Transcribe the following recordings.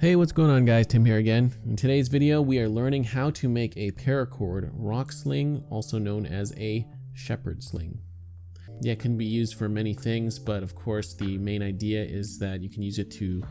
Hey, what's going on guys? Tim here again. In today's video, we are learning how to make a paracord rock sling, also known as a shepherd sling. Yeah, it can be used for many things, but of course the main idea is that you can use it to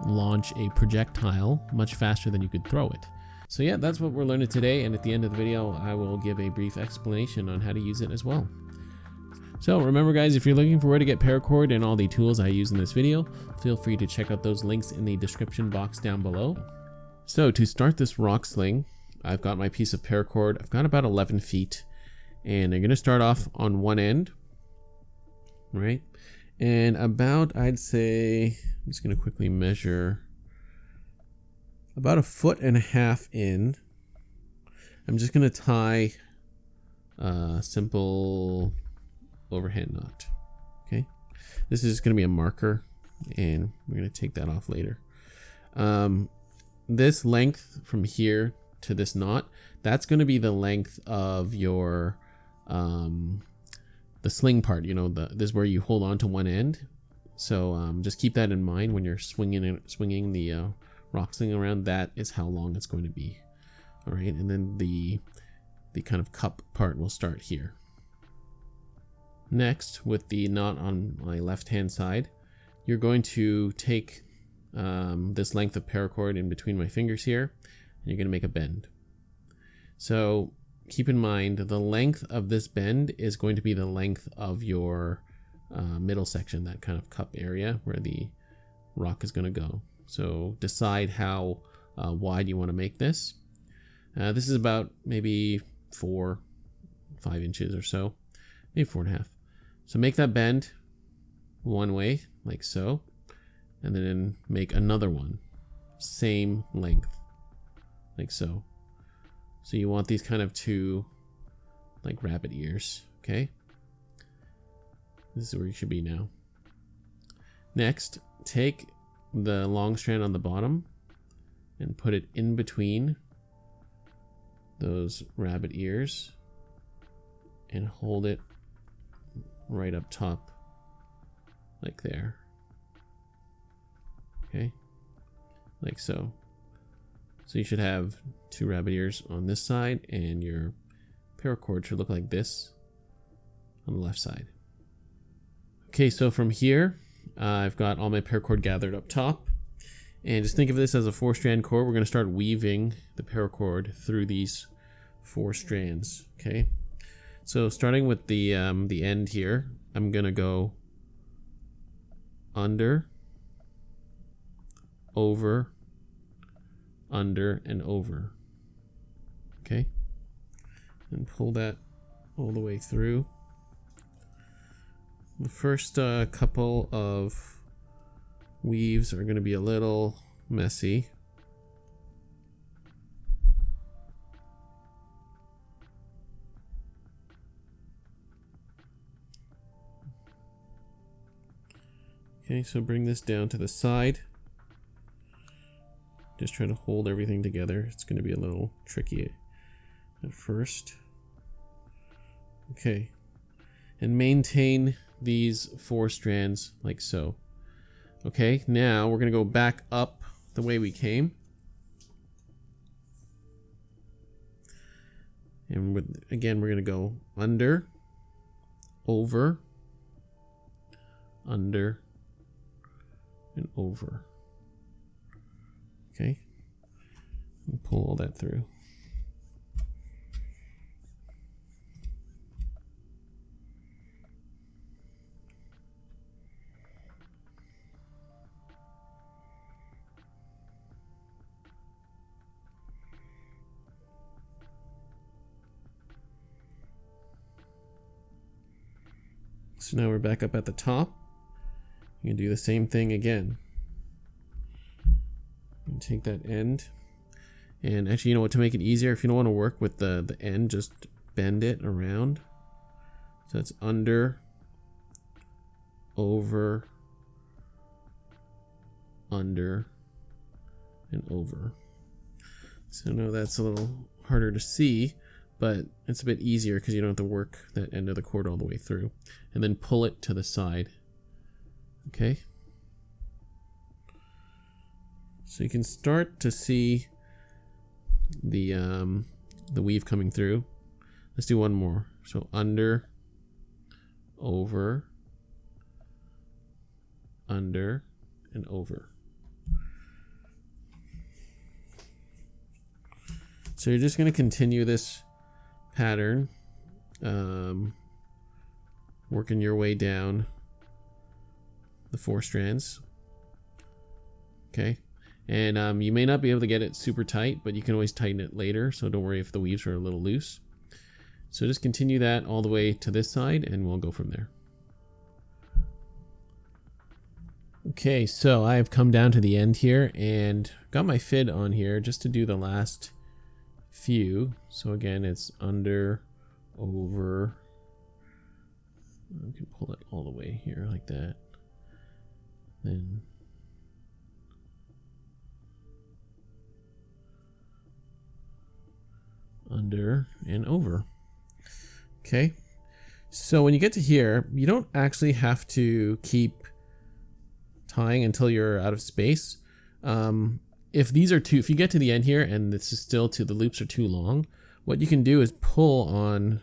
launch a projectile much faster than you could throw it. So yeah, that's what we're learning today, and at the end of the video, I will give a brief explanation on how to use it as well. So remember guys, if you're looking for where to get paracord and all the tools I use in this video, feel free to check out those links in the description box down below. So to start this rock sling, I've got my piece of paracord. I've got about 11 feet, and I'm going to start off on one end, right? And about, I'd say, I'm just going to quickly measure, about 1.5 feet in. I'm just going to tie a simple overhand knot. Okay, this is going to be a marker, and we're going to take that off later. This length from here to this knot, that's going to be the length of your the sling part. You know, this is where you hold on to one end. So just keep that in mind when you're swinging the rock sling around. That is how long it's going to be. All right, and then the kind of cup part will start here. Next, with the knot on my left hand side, you're going to take this length of paracord in between my fingers here, and you're going to make a bend. So keep in mind the length of this bend is going to be the length of your middle section, that kind of cup area where the rock is going to go. So decide how wide you want to make this. This is about maybe 4-5 inches or so, maybe 4.5. So make that bend one way, like so, and then make another one, same length, like so. So you want these kind of two, like rabbit ears, okay? This is where you should be now. Next, take the long strand on the bottom and put it in between those rabbit ears and hold it right up top, like there. Okay, like so. So you should have 2 rabbit ears on this side, and your paracord should look like this on the left side. Okay, so from here, I've got all my paracord gathered up top, and just think of this as a 4-strand cord. We're going to start weaving the paracord through these 4 strands. Okay. So starting with the end here, I'm gonna go under, over, under, and over. Okay, and pull that all the way through. The first couple of weaves are gonna be a little messy. Okay, so bring this down to the side. Just try to hold everything together. It's going to be a little tricky at first. Okay, and maintain these 4 strands like so. Okay, now we're going to go back up the way we came. And again, we're going to go under, over, under, and over. Okay, and pull all that through. So now we're back up at the top. You can do the same thing again. And take that end, and actually, you know what, to make it easier, if you don't want to work with the end, just bend it around. So it's under, over, under, and over. So now that's a little harder to see, but it's a bit easier because you don't have to work that end of the cord all the way through. And then pull it to the side. Okay. So you can start to see the weave coming through. Let's do one more. So under, over, under, and over. So you're just going to continue this pattern, working your way down the 4 strands. Okay, and you may not be able to get it super tight, but you can always tighten it later, so don't worry if the weaves are a little loose. So just continue that all the way to this side and we'll go from there. Okay, so I've come down to the end here and got my fid on here just to do the last few. So again, it's under, over. I can pull it all the way here like that. Then under and over. Okay, so when you get to here, you don't actually have to keep tying until you're out of space. If you get to the end here and this is still the loops are too long, what you can do is pull on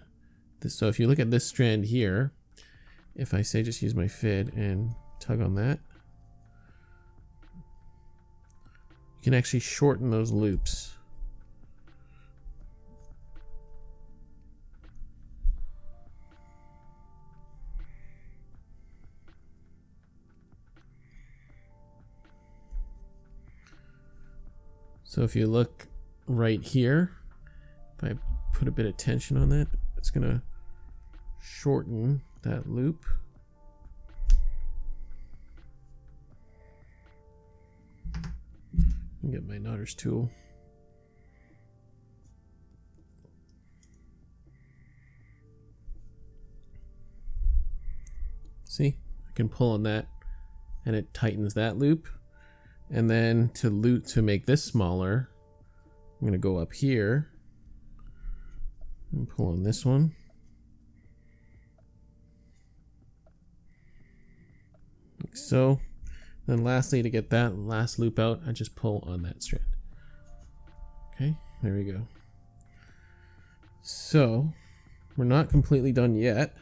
this. So if you look at this strand here, if I say just use my fid and tug on that, you can actually shorten those loops. So if you look right here, if I put a bit of tension on that, it's gonna shorten that loop. Get my knotter's tool. See, I can pull on that and it tightens that loop. And then to make this smaller, I'm going to go up here and pull on this one. Like so. Then lastly, to get that last loop out, I just pull on that strand. Okay, there we go. So we're not completely done yet.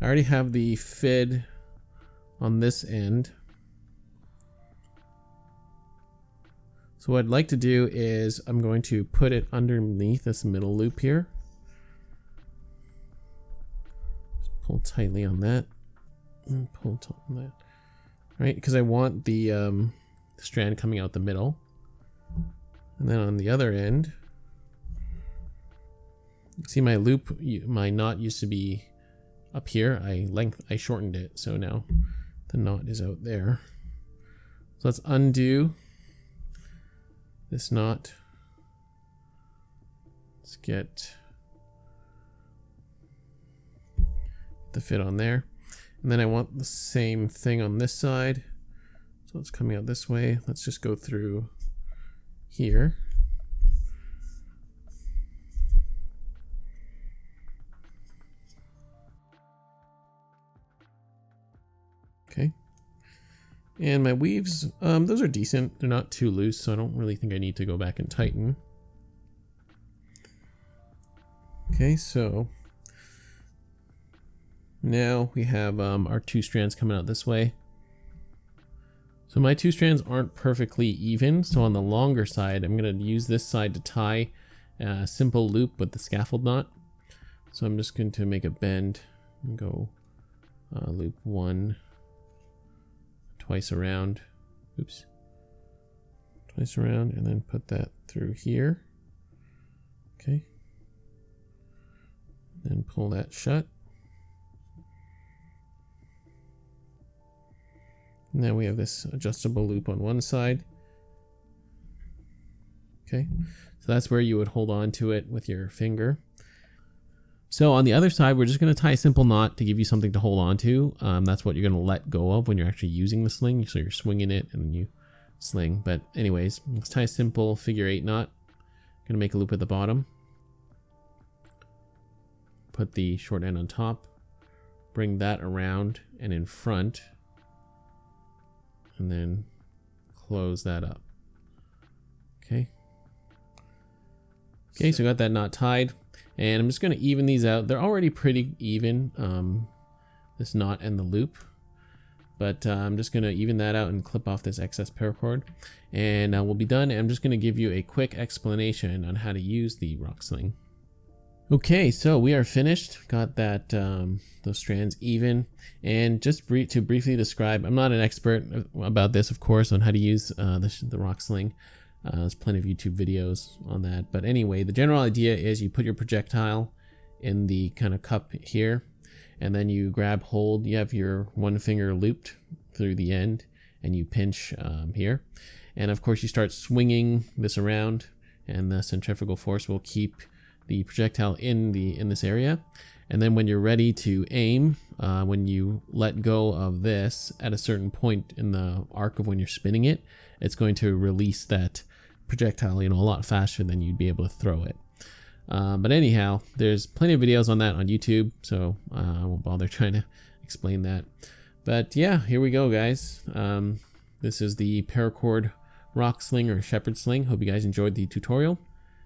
I already have the fid on this end. So what I'd like to do is I'm going to put it underneath this middle loop here. Just pull tightly on that. And pull tight on that. Right, because I want the strand coming out the middle. And then on the other end, see my loop, my knot used to be up here. I shortened it, so now the knot is out there. So let's undo this knot. Let's get the fit on there. And then I want the same thing on this side. So it's coming out this way. Let's just go through here. Okay. And my weaves, those are decent. They're not too loose, so I don't really think I need to go back and tighten. Okay, so now we have our 2 strands coming out this way. So my 2 strands aren't perfectly even, so on the longer side, I'm going to use this side to tie a simple loop with the scaffold knot. So I'm just going to make a bend and go loop 1 twice around. Oops. Twice around, and then put that through here. Okay. Then pull that shut. And then we have this adjustable loop on one side. Okay, so that's where you would hold on to it with your finger. So on the other side, we're just going to tie a simple knot to give you something to hold on to. That's what you're going to let go of when you're actually using the sling. So you're swinging it and then you sling. But anyways, let's tie a simple figure 8 knot. Going to make a loop at the bottom. Put the short end on top. Bring that around and in front. And then close that up. Okay. Okay, so I got that knot tied, and I'm just going to even these out. They're already pretty even, this knot and the loop, but I'm just going to even that out and clip off this excess paracord, and we'll be done. And I'm just going to give you a quick explanation on how to use the rock sling. Okay, so we are finished. Got that those strands even, and just to briefly describe, I'm not an expert about this, of course, on how to use the rock sling. There's plenty of YouTube videos on that, but anyway, the general idea is you put your projectile in the kind of cup here, and then you grab hold. You have your one finger looped through the end, and you pinch here, and of course you start swinging this around, and the centrifugal force will keep the projectile in this area. And then when you're ready to aim, when you let go of this at a certain point in the arc of when you're spinning it, it's going to release that projectile, a lot faster than you'd be able to throw it. But anyhow, there's plenty of videos on that on YouTube, so I won't bother trying to explain that. But yeah, here we go, guys. This is the Paracord rock sling or shepherd sling. Hope you guys enjoyed the tutorial.